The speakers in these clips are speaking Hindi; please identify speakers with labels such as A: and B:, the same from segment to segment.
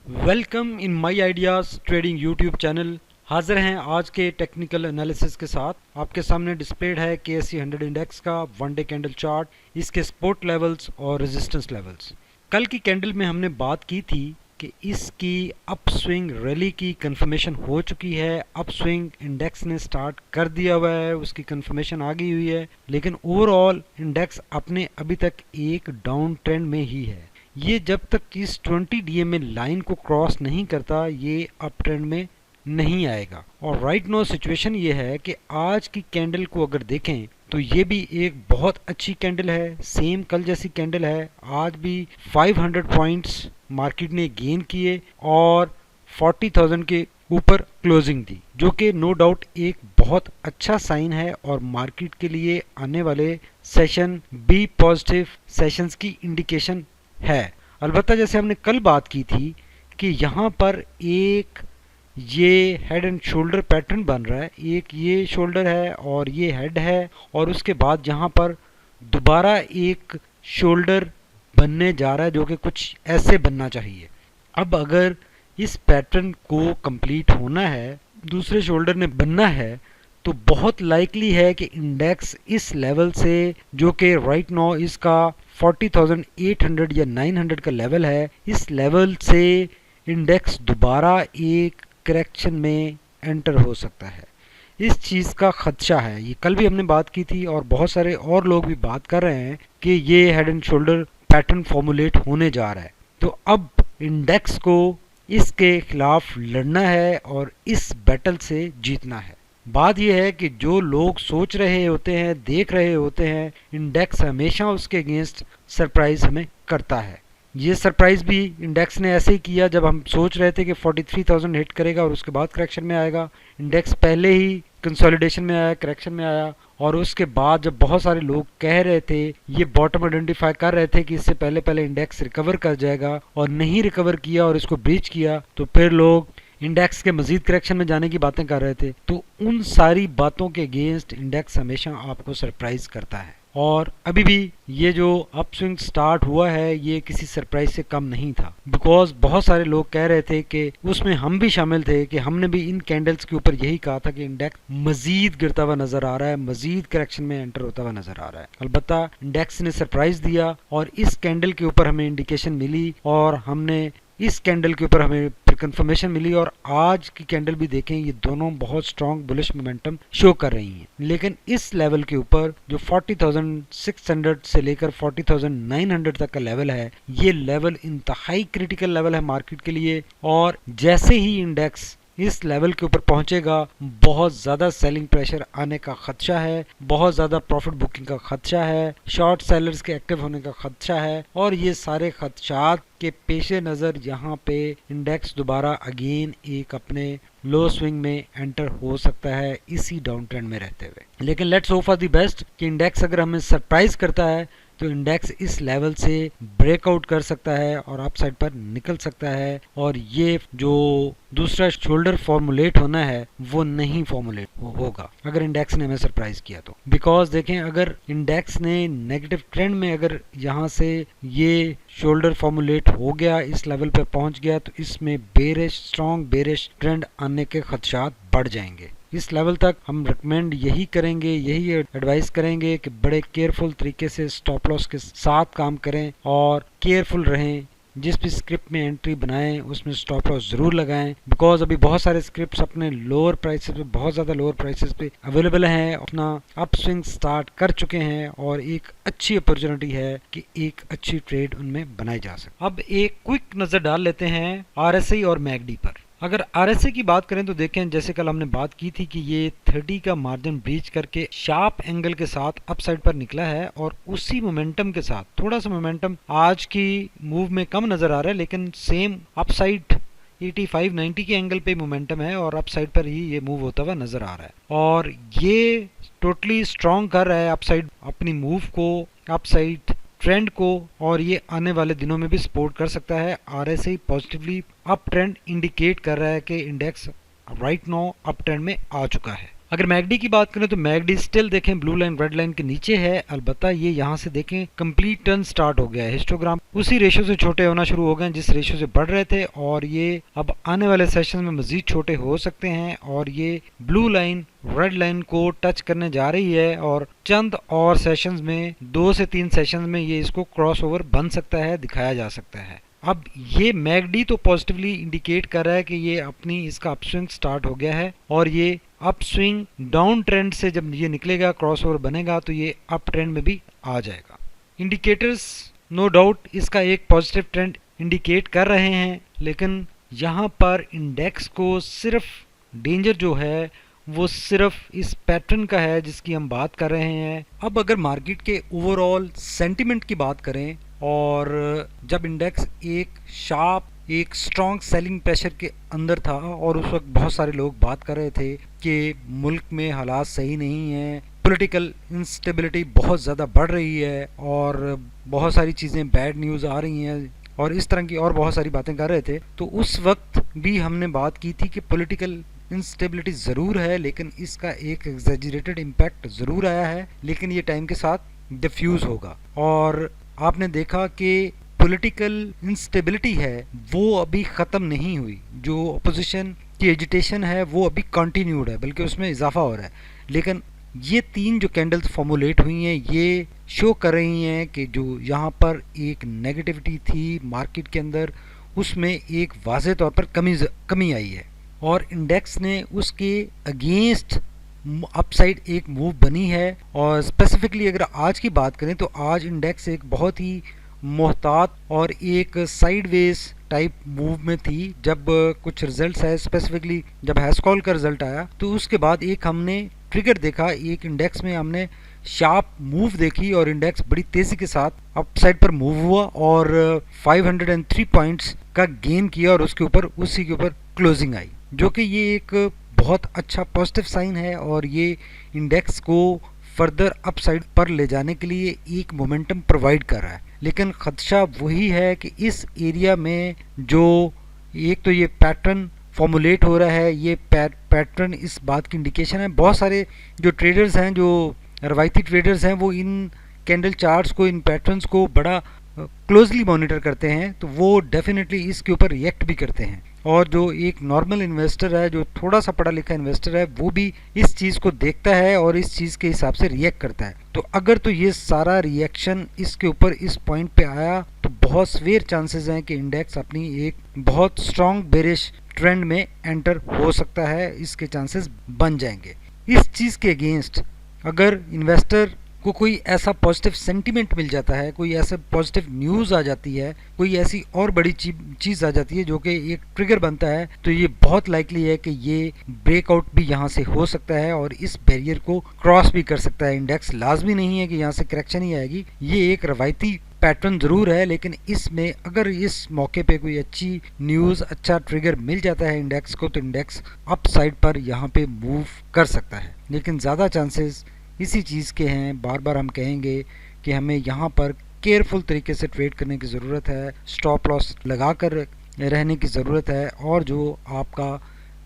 A: Welcome in my ideas trading YouTube channel. हाजिर हैं आज के टेक्निकल एनालिसिस के साथ। आपके सामने डिस्प्लेड है KSE 100 इंडेक्स का वन डे कैंडल चार्ट, इसके सपोर्ट लेवल्स और रेजिस्टेंस लेवल्स। कल की कैंडल में हमने बात की थी कि इसकी अप स्विंग रैली की कंफर्मेशन हो चुकी है। अप स्विंग इंडेक्स ने स्टार्ट कर दिया हुआ है, उसकी कंफर्मेशन आ गई हुई है, लेकिन ओवरऑल इंडेक्स अपने अभी तक एक डाउन ट्रेंड में ही है। ये जब तक इस 20 DMA लाइन को क्रॉस नहीं करता ये अप ट्रेंड में नहीं आएगा। और राइट नो सिचुएशन ये है कि आज की कैंडल को अगर देखें तो ये भी एक बहुत अच्छी कैंडल है, सेम कल जैसी कैंडल है। आज भी 500 पॉइंट्स मार्केट ने गेन किए और 40,000 के ऊपर क्लोजिंग दी, जो कि नो डाउट एक बहुत अच्छा साइन है और मार्केट के लिए आने वाले सेशन बी पॉजिटिव सेशंस की इंडिकेशन है। अलबत्ता जैसे हमने कल बात की थी कि यहाँ पर एक ये हेड एंड शोल्डर पैटर्न बन रहा है, एक ये शोल्डर है और ये हेड है, और उसके बाद यहाँ पर दोबारा एक शोल्डर बनने जा रहा है जो कि कुछ ऐसे बनना चाहिए। अब अगर इस पैटर्न को कंप्लीट होना है, दूसरे शोल्डर ने बनना है, तो बहुत लाइकली है कि इंडेक्स इस लेवल से, जो कि राइट नाउ इसका 40,800 या 900 का लेवल है, इस लेवल से इंडेक्स दोबारा एक करेक्शन में एंटर हो सकता है। इस चीज़ का खदशा है। ये कल भी हमने बात की थी और बहुत सारे और लोग भी बात कर रहे हैं कि ये head and shoulder pattern formulate होने जा रहा है। तो अब इंडेक्स को इसके खिलाफ लड़ना है और इस बैटल से जीतना है। बात यह है कि जो लोग सोच रहे होते हैं, देख रहे होते हैं, इंडेक्स हमेशा उसके अगेंस्ट सरप्राइज हमें करता है। ये सरप्राइज भी इंडेक्स ने ऐसे ही किया जब हम सोच रहे थे कि 43,000 हिट करेगा और उसके बाद करेक्शन में आएगा। इंडेक्स पहले ही कंसोलिडेशन में आया, करेक्शन में आया, और उसके बाद जब बहुत सारे लोग कह रहे थे, ये बॉटम आइडेंटिफाई कर रहे थे कि इससे पहले पहले इंडेक्स रिकवर कर जाएगा, और नहीं रिकवर किया और इसको ब्रीच किया, तो फिर लोग इंडेक्स के मजीद करेक्शन में जाने की बातें कर रहे थे। तो उन सारी बातों के अगेंस्ट इंडेक्स हमेशा आपको सरप्राइज करता है, और अभी भी ये जो अपस्विंग स्टार्ट हुआ है ये किसी सरप्राइज से कम नहीं था। बिकॉज बहुत सारे लोग कह रहे थे कि उसमें हम भी शामिल थे कि हमने भी इन कैंडल्स के ऊपर यही कहा था कि इंडेक्स मजीद गिरता हुआ नजर आ रहा है, मजीद करेक्शन में एंटर होता हुआ नजर आ रहा है। अलबत्ता इंडेक्स ने सरप्राइज दिया और इस कैंडल के ऊपर हमें इंडिकेशन मिली, और हमने इस कैंडल के ऊपर हमें फिर कंफर्मेशन मिली, और आज की कैंडल भी देखें, ये दोनों बहुत स्ट्रॉन्ग बुलिश मोमेंटम शो कर रही हैं। लेकिन इस लेवल के ऊपर जो 40,600 से लेकर 40,900 तक का लेवल है, ये लेवल इंतहाई क्रिटिकल लेवल है मार्केट के लिए। और जैसे ही इंडेक्स इस लेवल के ऊपर पहुंचेगा, बहुत ज़्यादा सेलिंग प्रेशर आने का खदशा है, बहुत ज़्यादा प्रॉफिट बुकिंग का खदशा है, शॉर्ट सेलर्स के एक्टिव होने का खदशा है, और ये सारे खदशात के पेश नज़र यहाँ पे इंडेक्स दोबारा अगेन एक अपने लो स्विंग में एंटर हो सकता है इसी डाउन ट्रेंड में रहते हुए। लेकिन let's hope for the best कि इंडेक्स अगर हमें सरप्राइज करता है तो इंडेक्स इस लेवल से ब्रेकआउट कर सकता है और अपसाइड पर निकल सकता है, और ये जो दूसरा शोल्डर फॉर्मुलेट होना है वो नहीं फॉर्मुलेट होगा अगर इंडेक्स ने हमें सरप्राइज किया तो। बिकॉज देखें, अगर इंडेक्स ने नेगेटिव ट्रेंड में अगर यहाँ से ये शोल्डर फॉर्मुलेट हो गया, इस लेवल पर पहुंच गया, तो इसमें बेरिश, स्ट्रॉन्ग बेरिश ट्रेंड आने के खदशात बढ़ जाएंगे। इस लेवल तक हम रिकमेंड यही करेंगे, यही एडवाइस करेंगे कि बड़े केयरफुल तरीके से स्टॉप लॉस के साथ काम करें और केयरफुल रहें। जिस भी स्क्रिप्ट में एंट्री बनाएं उसमें स्टॉप लॉस जरूर लगाएं, बिकॉज अभी बहुत सारे स्क्रिप्ट्स अपने लोअर प्राइसेस पे, बहुत ज़्यादा लोअर प्राइसेस पे अवेलेबल हैं, अपना अप स्विंग स्टार्ट कर चुके हैं, और एक अच्छी अपॉर्चुनिटी है कि एक अच्छी ट्रेड उनमें बनाई जा सके। अब एक क्विक नज़र डाल लेते हैं RSI और मैगडी पर। अगर RSI की बात करें तो देखें, जैसे कल हमने बात की थी कि ये 30 का मार्जिन ब्रीच करके शार्प एंगल के साथ अपसाइड पर निकला है, और उसी मोमेंटम के साथ थोड़ा सा मोमेंटम आज की मूव में कम नजर आ रहा है, लेकिन सेम अपसाइड 85-90 के एंगल पे मोमेंटम है और अपसाइड पर ही ये मूव होता हुआ नजर आ रहा है, और ये टोटली स्ट्रॉन्ग कर रहा है अपसाइड अपनी मूव को, अपसाइड ट्रेंड को, और ये आने वाले दिनों में भी सपोर्ट कर सकता है। RSI positively up trend indicate कर रहा है कि index right now up trend में आ चुका है। अगर मैगडी की बात करें तो मैगडी स्टिल देखें ब्लू लाइन रेड लाइन के नीचे है, अलबत्ता ये यहाँ से देखें कंप्लीट टर्न स्टार्ट हो गया है। हिस्टोग्राम उसी रेशो से छोटे होना शुरू हो गए जिस रेशो से बढ़ रहे थे, और ये अब आने वाले सेशन में मजीद छोटे हो सकते हैं, और ये ब्लू लाइन रेड लाइन को टच करने जा रही है, और चंद और सेशंस में 2 से 3 सेशंस में ये इसको क्रॉस ओवर बन सकता है, दिखाया जा सकता है। अब ये मैगडी तो पॉजिटिवली इंडिकेट कर रहा है कि ये अपनी इसका अपस्विंग स्टार्ट हो गया है, और ये अपस्विंग डाउन ट्रेंड से जब ये निकलेगा क्रॉस ओवर बनेगा तो ये अप ट्रेंड में भी आ जाएगा। इंडिकेटर्स नो डाउट इसका एक पॉजिटिव ट्रेंड इंडिकेट कर रहे हैं, लेकिन यहाँ पर इंडेक्स को सिर्फ डेंजर जो है वो सिर्फ इस पैटर्न का है जिसकी हम बात कर रहे हैं। अब अगर मार्केट के ओवरऑल सेंटिमेंट की बात करें, और जब इंडेक्स एक स्ट्रॉन्ग सेलिंग प्रेशर के अंदर था और उस वक्त बहुत सारे लोग बात कर रहे थे कि मुल्क में हालात सही नहीं है, पॉलिटिकल इंस्टेबिलिटी बहुत ज़्यादा बढ़ रही है और बहुत सारी चीज़ें बैड न्यूज़ आ रही हैं और इस तरह की और बहुत सारी बातें कर रहे थे, तो उस वक्त भी हमने बात की थी कि पॉलिटिकल इंस्टेबिलिटी ज़रूर है, लेकिन इसका एक एग्जैजरेटेड इम्पैक्ट ज़रूर आया है, लेकिन ये टाइम के साथ डिफ्यूज़ होगा। और आपने देखा कि पॉलिटिकल इंस्टेबिलिटी है वो अभी ख़त्म नहीं हुई, जो अपोजिशन की एजिटेशन है वो अभी कंटिन्यूड है, बल्कि उसमें इजाफा हो रहा है। लेकिन ये 3 जो कैंडल्स फॉर्मुलेट हुई हैं ये शो कर रही हैं कि जो यहाँ पर एक नेगेटिविटी थी मार्केट के अंदर उसमें एक वाज़ेह तौर पर कमी आई है, और इंडेक्स ने उसके अगेंस्ट अपसाइड एक मूव बनी है। और स्पेसिफिकली अगर आज की बात करें तो आज इंडेक्स एक बहुत ही मोहतात और एक साइडवेज टाइप मूव में थी। जब कुछ रिजल्ट्स है, स्पेसिफिकली जब हैस्कॉल का रिजल्ट आया तो उसके बाद एक हमने ट्रिगर देखा, एक इंडेक्स में हमने शार्प मूव देखी और इंडेक्स बड़ी तेज़ी के साथ अपसाइड पर मूव हुआ और 503 पॉइंट्स का गेन किया और उसी के ऊपर क्लोजिंग आई, जो कि ये एक बहुत अच्छा पॉजिटिव साइन है और ये इंडेक्स को फर्दर अपसाइड पर ले जाने के लिए एक मोमेंटम प्रोवाइड कर रहा है। लेकिन खदशा वही है कि इस एरिया में जो एक तो ये पैटर्न फॉर्मुलेट हो रहा है, ये पैटर्न इस बात की इंडिकेशन है। बहुत सारे जो ट्रेडर्स हैं, जो रवायती ट्रेडर्स हैं, वो इन कैंडल चार्ट्स को, इन पैटर्न्स को बड़ा क्लोजली मॉनिटर करते हैं, तो वो डेफिनेटली इसके ऊपर रिएक्ट भी करते हैं। और जो एक नॉर्मल इन्वेस्टर है, जो थोड़ा सा पढ़ा लिखा इन्वेस्टर है, वो भी इस चीज़ को देखता है और इस चीज़ के हिसाब से रिएक्ट करता है। तो अगर तो ये सारा रिएक्शन इसके ऊपर इस पॉइंट पे आया तो बहुत स्वेर चांसेस हैं कि इंडेक्स अपनी एक बहुत स्ट्रॉन्ग बेरिश ट्रेंड में एंटर हो सकता है, इसके चांसेस बन जाएंगे। इस चीज़ के अगेंस्ट अगर इन्वेस्टर को कोई ऐसा पॉजिटिव सेंटीमेंट मिल जाता है, कोई ऐसा पॉजिटिव न्यूज़ आ जाती है, कोई ऐसी और बड़ी चीज़ आ जाती है जो कि एक ट्रिगर बनता है, तो ये बहुत लाइकली है कि ये ब्रेकआउट भी यहाँ से हो सकता है और इस बैरियर को क्रॉस भी कर सकता है। इंडेक्स लाजमी नहीं है कि यहाँ से करेक्शन ही आएगी, ये एक रवायती पैटर्न ज़रूर है, लेकिन इसमें अगर इस मौके पे कोई अच्छी न्यूज़, अच्छा ट्रिगर मिल जाता है इंडेक्स को, तो इंडेक्स अप साइड पर यहाँ पे मूव कर सकता है। लेकिन ज़्यादा चांसेस इसी चीज़ के हैं। बार बार हम कहेंगे कि हमें यहाँ पर केयरफुल तरीके से ट्रेड करने की ज़रूरत है, स्टॉप लॉस लगा कर रहने की ज़रूरत है, और जो आपका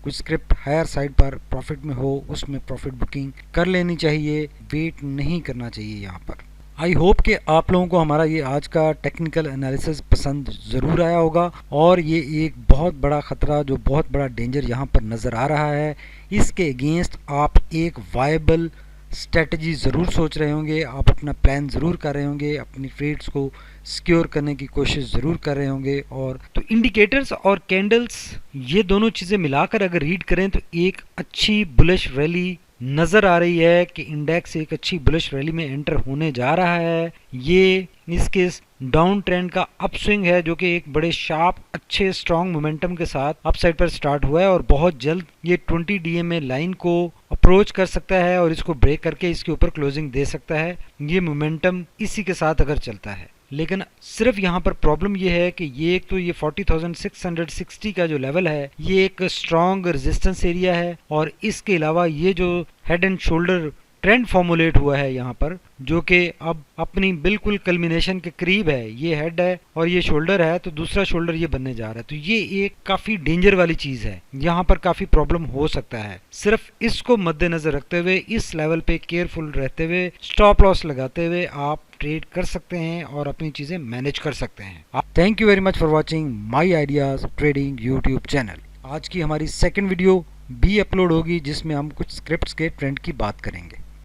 A: कुछ स्क्रिप्ट हायर साइड पर प्रॉफिट में हो उसमें प्रॉफिट बुकिंग कर लेनी चाहिए, वेट नहीं करना चाहिए यहाँ पर। आई होप कि आप लोगों को हमारा ये आज का टेक्निकल एनालिसिस पसंद ज़रूर आया होगा, और ये एक बहुत बड़ा ख़तरा, जो बहुत बड़ा डेंजर यहाँ पर नज़र आ रहा है, इसके अगेंस्ट आप एक वायबल स्ट्रेटजी ज़रूर सोच रहे होंगे, आप अपना प्लान ज़रूर कर रहे होंगे, अपनी ट्रेड्स को सिक्योर करने की कोशिश ज़रूर कर रहे होंगे। और तो इंडिकेटर्स और कैंडल्स, ये दोनों चीज़ें मिलाकर अगर रीड करें तो एक अच्छी बुलिश रैली नज़र आ रही है कि इंडेक्स एक अच्छी बुलिश रैली में एंटर होने जा रहा है। ये इसके डाउन ट्रेंड का अपस्विंग है जो कि एक बड़े शार्प, अच्छे स्ट्रॉन्ग मोमेंटम के साथ अपसाइड पर स्टार्ट हुआ है और बहुत जल्द ये 20 DMA लाइन को अप्रोच कर सकता है और इसको ब्रेक करके इसके ऊपर क्लोजिंग दे सकता है, ये मोमेंटम इसी के साथ अगर चलता है। लेकिन सिर्फ यहाँ पर प्रॉब्लम ये है कि ये एक तो ये 40,660 का जो लेवल है ये एक स्ट्रॉन्ग रेजिस्टेंस एरिया है, और इसके अलावा ये जो head and shoulder trend formulate हुआ है यहाँ पर, जो कि अब अपनी बिल्कुल कल्मिनेशन के करीब है। ये हेड है और ये शोल्डर है, तो दूसरा शोल्डर ये बनने जा रहा है। तो ये एक काफी डेंजर वाली चीज है, यहाँ पर काफी प्रॉब्लम हो सकता है। सिर्फ इसको मद्देनजर रखते हुए, इस लेवल पे केयरफुल रहते हुए, स्टॉप लॉस लगाते हुए आप ट्रेड कर सकते हैं और अपनी चीजें मैनेज कर सकते हैं। Thank you very much for watching my ideas trading YouTube channel. आज की हमारी सेकेंड वीडियो भी अपलोड होगी, जिसमें हम कुछ स्क्रिप्ट्स के ट्रेंड की बात करेंगे।